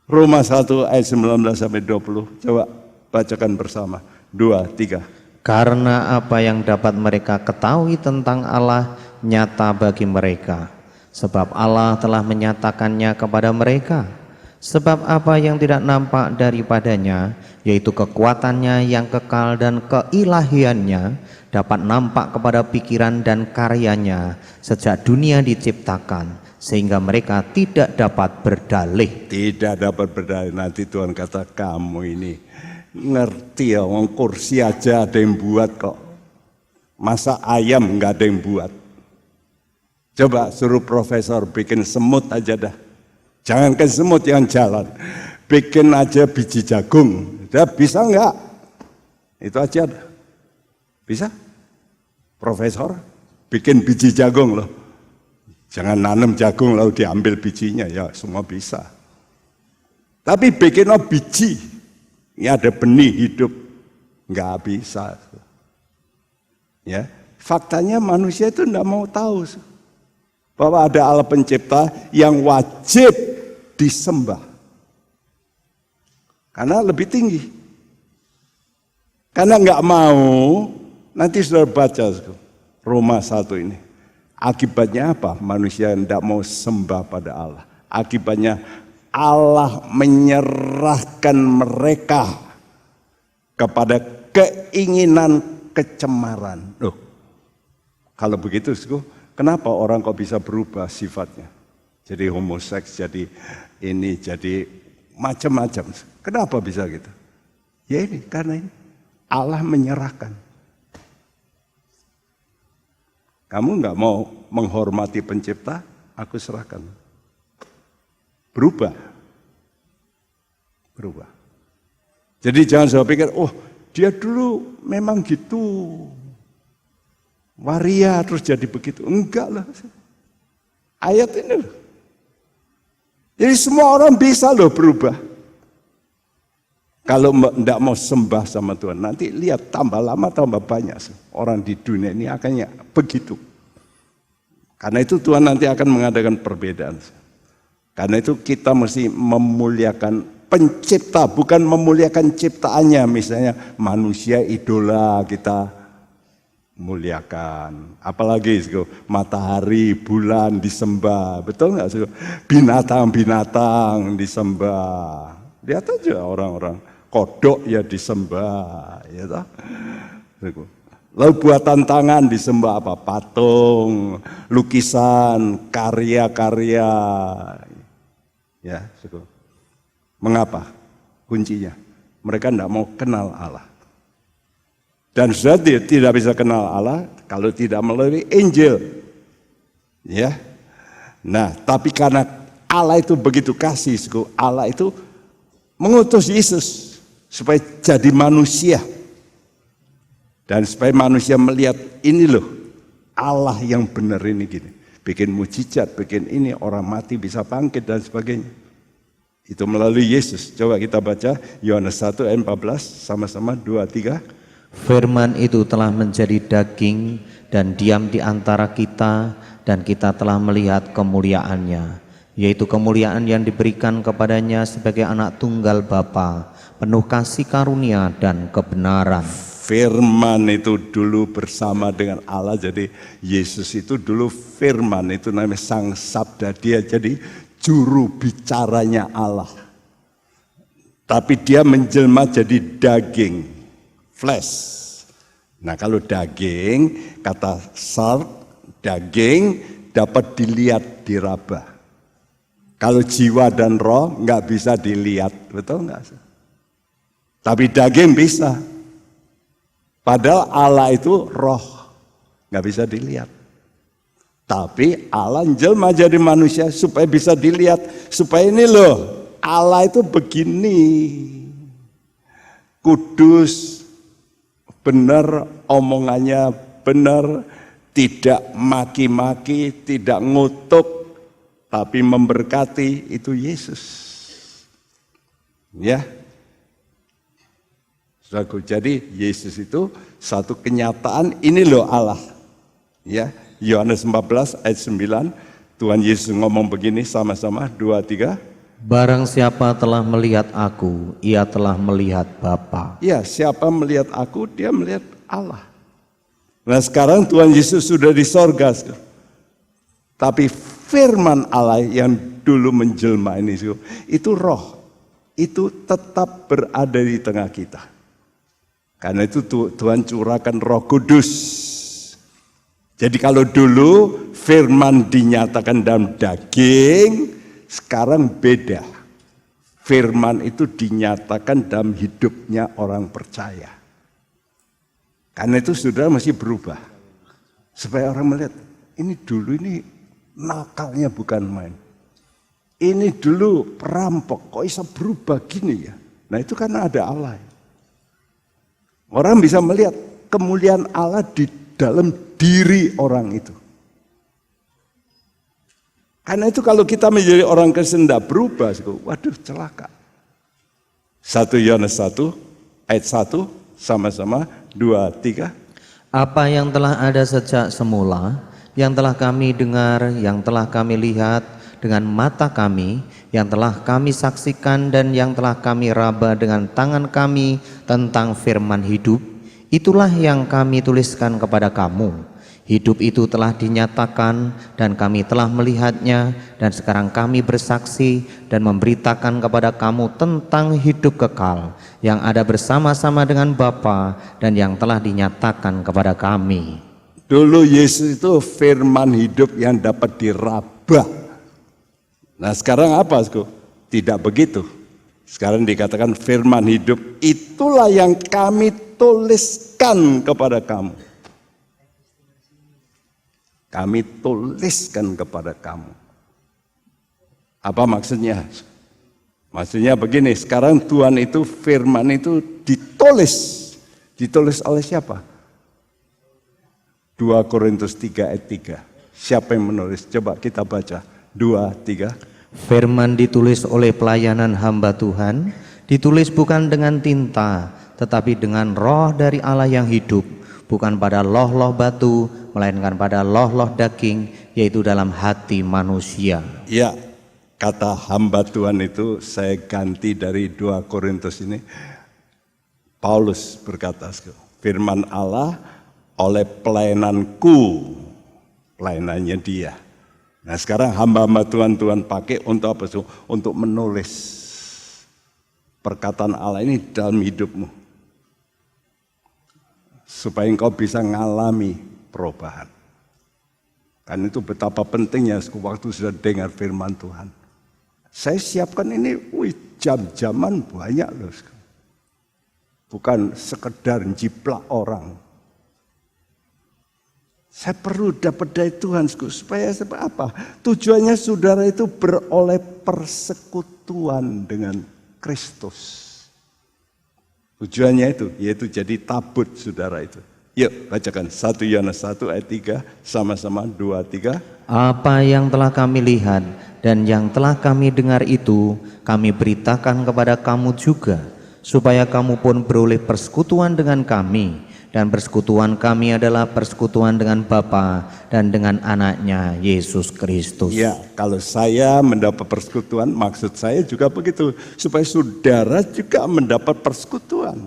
Roma 1 ayat 19 sampai 20. Coba bacakan bersama. 2, 3. Karena apa yang dapat mereka ketahui tentang Allah nyata bagi mereka. Sebab Allah telah menyatakannya kepada mereka. Sebab apa yang tidak nampak daripadanya, yaitu kekuatannya yang kekal dan keilahiannya, dapat nampak kepada pikiran dan karyanya sejak dunia diciptakan, sehingga mereka tidak dapat berdalih. Tidak dapat berdalih. Nanti Tuhan kata, kamu ini ngerti ya, wong kursi aja ada yang buat kok. Masa ayam nggak ada yang buat? Coba suruh profesor bikin semut aja dah. Jangankan semut yang jalan. Bikin aja biji jagung. Dia bisa enggak? Itu aja dah. Bisa? Profesor bikin biji jagung loh. Jangan nanam jagung lalu diambil bijinya. Ya semua bisa. Tapi bikin biji. Ini ada benih hidup. Enggak bisa. Ya, faktanya manusia itu enggak mau tahu bahwa ada Allah pencipta yang wajib disembah. Karena lebih tinggi. Karena enggak mau, nanti sudah baca Roma 1 ini. Akibatnya apa? Manusia enggak mau sembah pada Allah. Akibatnya Allah menyerahkan mereka kepada keinginan kecemaran. Loh, kalau begitu, kenapa orang kok bisa berubah sifatnya? Jadi homoseks, jadi ini, jadi macam-macam. Kenapa bisa gitu? Ya ini, karena ini Allah menyerahkan. Kamu nggak mau menghormati pencipta, aku serahkan. Berubah. Berubah. Jadi jangan saya pikir, oh dia dulu memang gitu. Waria terus jadi begitu. Enggak lah. Ayat ini loh. Jadi semua orang bisa loh berubah. Kalau enggak mau sembah sama Tuhan, nanti lihat tambah lama tambah banyak orang di dunia ini akannya begitu. Karena itu Tuhan nanti akan mengadakan perbedaan. Karena itu kita mesti memuliakan pencipta, bukan memuliakan ciptaannya. Misalnya manusia idola kita muliakan. Apalagi matahari, bulan disembah. Betul nggak sih? Binatang-binatang disembah. Lihat aja orang-orang. Kodok ya disembah. Ya toh? Lalu buatan tangan disembah apa? Patung, lukisan, karya-karya. Ya, mengapa? Kuncinya, mereka tidak mau kenal Allah. Dan sudah tidak bisa kenal Allah kalau tidak melalui Injil. Ya. Nah, tapi karena Allah itu begitu kasih, Allah itu mengutus Yesus supaya jadi manusia. Dan supaya manusia melihat ini loh, Allah yang benar ini gini. Bikin mujizat, bikin ini, orang mati bisa bangkit dan sebagainya. Itu melalui Yesus. Coba kita baca Yohanes 1 ayat 14, sama-sama 2, 3. Firman itu telah menjadi daging dan diam di antara kita, dan kita telah melihat kemuliaannya, yaitu kemuliaan yang diberikan kepadanya sebagai anak tunggal Bapa, penuh kasih karunia dan kebenaran. Firman itu dulu bersama dengan Allah, jadi Yesus itu dulu firman, itu namanya Sang Sabda, dia jadi juru bicaranya Allah. Tapi dia menjelma jadi daging, flesh. Nah kalau daging, kata sar, daging dapat dilihat, diraba. Kalau jiwa dan roh nggak bisa dilihat, betul nggak? Tapi daging bisa. Padahal Allah itu roh, nggak bisa dilihat. Tapi Allah jelma jadi manusia supaya bisa dilihat, supaya ini loh, Allah itu begini, kudus, benar, omongannya benar, tidak maki-maki, tidak ngutuk, tapi memberkati, itu Yesus. Ya. Jadi Yesus itu satu kenyataan, ini loh Allah. Ya, Yohanes 14 ayat 9, Tuhan Yesus ngomong begini sama-sama 2, 3. Barang siapa telah melihat aku, ia telah melihat Bapa. Ya, siapa melihat aku, dia melihat Allah. Nah sekarang Tuhan Yesus sudah di sorga. Tapi firman Allah yang dulu menjelma ini, itu roh. Itu tetap berada di tengah kita. Karena itu Tuhan curahkan Roh Kudus. Jadi kalau dulu firman dinyatakan dalam daging, sekarang beda. Firman itu dinyatakan dalam hidupnya orang percaya. Karena itu saudara mesti berubah. Supaya orang melihat, ini dulu ini nakalnya bukan main. Ini dulu perampok, kok bisa berubah gini ya? Nah itu karena ada Allah. Orang bisa melihat kemuliaan Allah di dalam diri orang itu. Karena itu kalau kita menjadi orang Kristen tidak berubah, waduh celaka. 1 Yohanes 1 ayat 1 sama-sama 2, 3. Apa yang telah ada sejak semula, yang telah kami dengar, yang telah kami lihat dengan mata kami, yang telah kami saksikan dan yang telah kami raba dengan tangan kami tentang firman hidup, itulah yang kami tuliskan kepada kamu. Hidup itu telah dinyatakan dan kami telah melihatnya, dan sekarang kami bersaksi dan memberitakan kepada kamu tentang hidup kekal yang ada bersama-sama dengan Bapa dan yang telah dinyatakan kepada kami. Dulu Yesus itu firman hidup yang dapat diraba. Nah sekarang apa? Tidak begitu. Sekarang dikatakan firman hidup itulah yang kami tuliskan kepada kamu. Kami tuliskan kepada kamu. Apa maksudnya? Maksudnya begini, sekarang Tuhan itu firman itu ditulis. Ditulis oleh siapa? 2 Korintus 3 ayat 3. Siapa yang menulis? Coba kita baca. 2, 3. Firman ditulis oleh pelayanan hamba Tuhan, ditulis bukan dengan tinta, tetapi dengan roh dari Allah yang hidup, bukan pada loh-loh batu, melainkan pada loh-loh daging, yaitu dalam hati manusia. Ya, kata hamba Tuhan itu saya ganti dari 2 Korintus ini. Paulus berkata, firman Allah oleh pelayananku, pelayanannya dia. Nah sekarang hamba-hamba Tuhan pakai untuk apa? Untuk menulis perkataan Allah ini dalam hidupmu. Supaya engkau bisa mengalami perubahan. Kan itu betapa pentingnya waktu sudah dengar firman Tuhan. Saya siapkan ini, jam-jaman banyak loh. Bukan sekedar jiplak orang. Saya perlu dapat dari Tuhan supaya apa? Tujuannya saudara itu beroleh persekutuan dengan Kristus. Tujuannya itu, yaitu jadi tabut saudara itu. Yuk bacakan 1 Yohanes 1 ayat 3 sama-sama 2, 3. Apa yang telah kami lihat dan yang telah kami dengar itu kami beritakan kepada kamu juga, supaya kamu pun beroleh persekutuan dengan kami. Dan persekutuan kami adalah persekutuan dengan Bapa dan dengan anaknya Yesus Kristus. Ya, kalau saya mendapat persekutuan, maksud saya juga begitu. Supaya saudara juga mendapat persekutuan.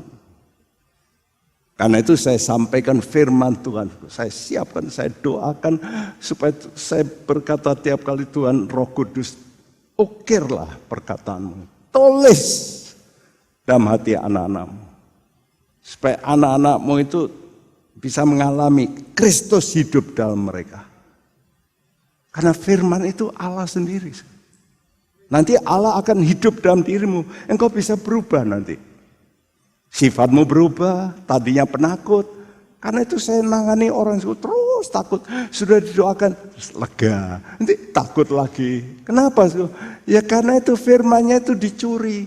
Karena itu saya sampaikan firman Tuhan. Saya siapkan, saya doakan. Supaya saya berkata tiap kali Tuhan Roh Kudus, ukirlah perkataanmu. Tulis dalam hati anak-anakmu. Supaya anak-anakmu itu bisa mengalami Kristus hidup dalam mereka. Karena firman itu Allah sendiri. Nanti Allah akan hidup dalam dirimu. Engkau bisa berubah nanti. Sifatmu berubah, tadinya penakut. Karena itu saya nangani orang terus takut. Sudah didoakan, lega. Nanti takut lagi. Kenapa? Ya karena itu firmannya itu dicuri.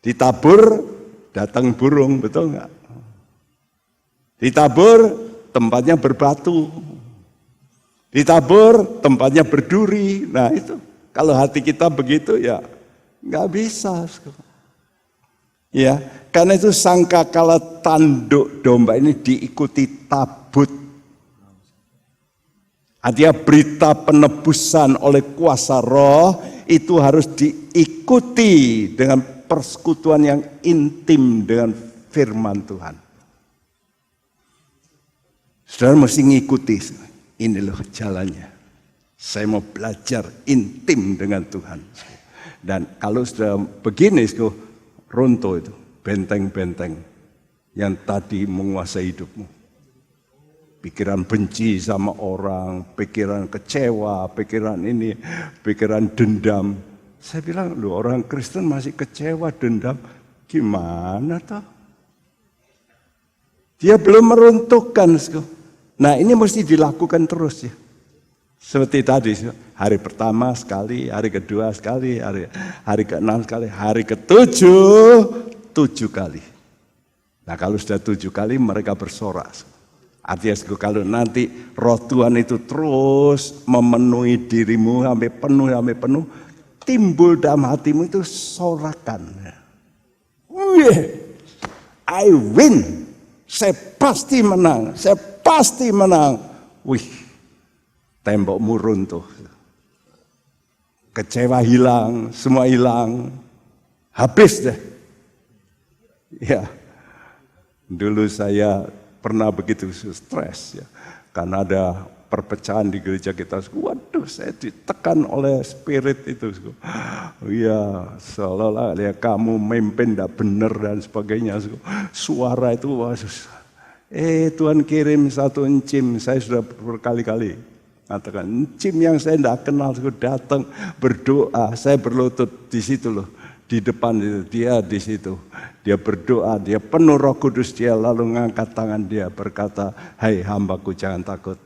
Ditabur, datang burung, betul nggak? Ditabur, tempatnya berbatu. Ditabur, tempatnya berduri. Nah itu, kalau hati kita begitu ya nggak bisa. Ya, karena itu sangkakala tanduk domba ini diikuti tabut. Artinya berita penebusan oleh kuasa roh itu harus diikuti dengan persekutuan yang intim dengan firman Tuhan. Saudara mesti ngikuti, ini loh jalannya. Saya mau belajar intim dengan Tuhan. Dan kalau sudah begini, runtuh itu, benteng-benteng yang tadi menguasai hidupmu. Pikiran benci sama orang, pikiran kecewa, pikiran ini, pikiran dendam. Saya bilang, loh orang Kristen masih kecewa, dendam, gimana toh? Dia belum meruntuhkan. Nah ini mesti dilakukan terus ya. Seperti tadi, hari pertama sekali, hari kedua sekali, hari ke-6 sekali, hari ke-7, 7 kali. Nah kalau sudah 7 kali mereka bersorak. Artinya kalau nanti roh Tuhan itu terus memenuhi dirimu sampai penuh, timbul dalam hatimu itu sorakan. I win, saya pasti menang, Wih, tembokmu runtuh. Kecewa hilang, semua hilang, habis deh. Ya, dulu saya pernah begitu stres ya, karena ada perpecahan di gereja kita. Waduh, saya ditekan oleh spirit itu. Iya, seolah-olah ya kamu memimpin tidak benar dan sebagainya. Suara itu, Tuhan kirim satu encim, saya sudah berkali-kali katakan, encim yang saya tidak kenal, datang berdoa, saya berlutut di situ loh. Di depan itu, dia di situ. Dia berdoa, dia penuh Roh Kudus, dia lalu ngangkat tangan dia berkata, "Hai hambaku, jangan takut,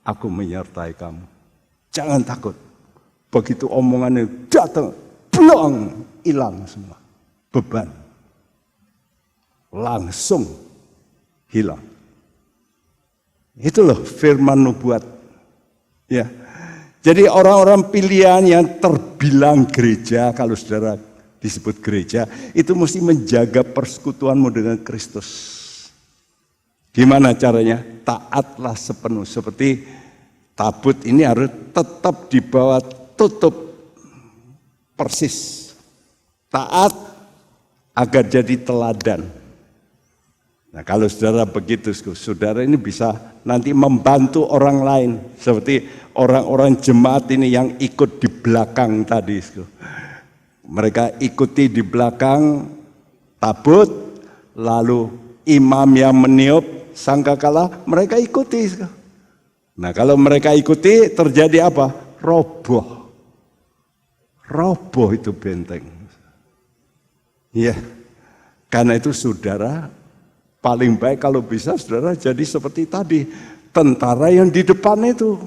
aku menyertai kamu. Jangan takut." Begitu omongannya datang, blong, hilang semua. Beban. Langsung hilang. Itu loh firman nubuat. Ya. Jadi orang-orang pilihan yang terbilang gereja, kalau saudara disebut gereja, itu mesti menjaga persekutuanmu dengan Kristus. Gimana caranya? Taatlah sepenuh. Seperti tabut ini harus tetap di bawah tutup persis. Taat agar jadi teladan. Nah kalau saudara begitu, saudara ini bisa nanti membantu orang lain. Seperti orang-orang jemaat ini yang ikut di belakang tadi. Mereka ikuti di belakang tabut, lalu imam yang meniup sangkakala, mereka ikuti. Nah kalau mereka ikuti terjadi apa? Roboh. Roboh itu benteng. Iya, karena itu saudara paling baik kalau bisa saudara jadi seperti tadi. Tentara yang di depan itu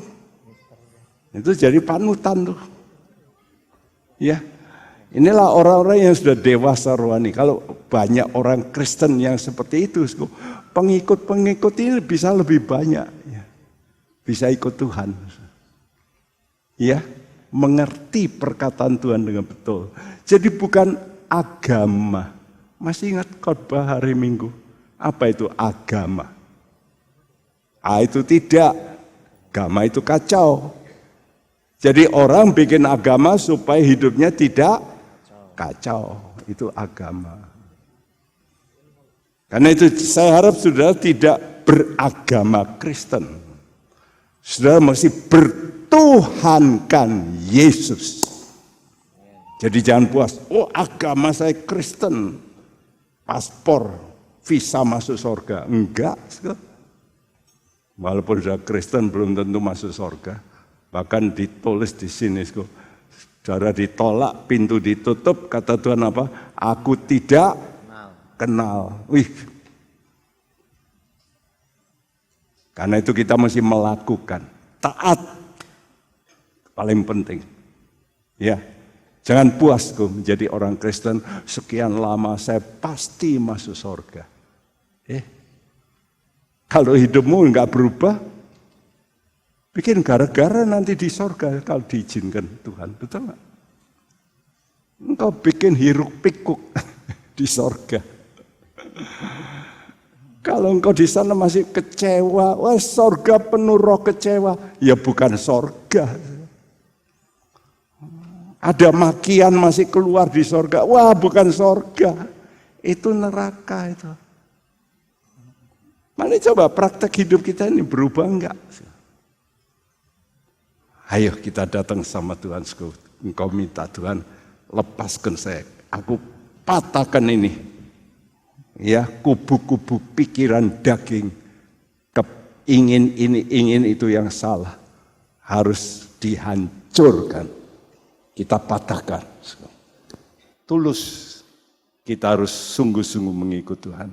jadi panutan tuh. Ya. Inilah orang-orang yang sudah dewasa rohani. Kalau banyak orang Kristen yang seperti itu, pengikut-pengikut ini bisa lebih banyak. Ya. Bisa ikut Tuhan. Ya, mengerti perkataan Tuhan dengan betul. Jadi bukan agama. Masih ingat khotbah hari Minggu? Apa itu agama? Itu tidak. Agama itu kacau. Jadi orang bikin agama supaya hidupnya tidak kacau, itu agama. Karena itu saya harap saudara tidak beragama Kristen. Saudara mesti bertuhankan Yesus. Jadi jangan puas, agama saya Kristen, paspor, visa masuk surga. Enggak. Walaupun sudah Kristen belum tentu masuk surga. Bahkan ditulis di sini, saudara ditolak, pintu ditutup, kata Tuhan apa? Aku tidak kenal. Wih. Karena itu kita mesti melakukan taat. Paling penting. Ya. Jangan puas menjadi orang Kristen, sekian lama saya pasti masuk surga. Kalau hidupmu enggak berubah, bikin gara-gara nanti di surga kalau diizinkan Tuhan, betul nggak? Engkau bikin hiruk pikuk di surga. Kalau engkau di sana masih kecewa, surga penuh roh kecewa, ya bukan surga. Ada makian masih keluar di surga, bukan surga, itu neraka itu. Mana coba praktek hidup kita ini berubah enggak? Ayo kita datang sama Tuhan, engkau minta Tuhan lepaskan saya, aku patahkan ini, ya kubu-kubu pikiran daging, ingin ini, ingin itu yang salah, harus dihancurkan, kita patahkan. Tulus, kita harus sungguh-sungguh mengikut Tuhan.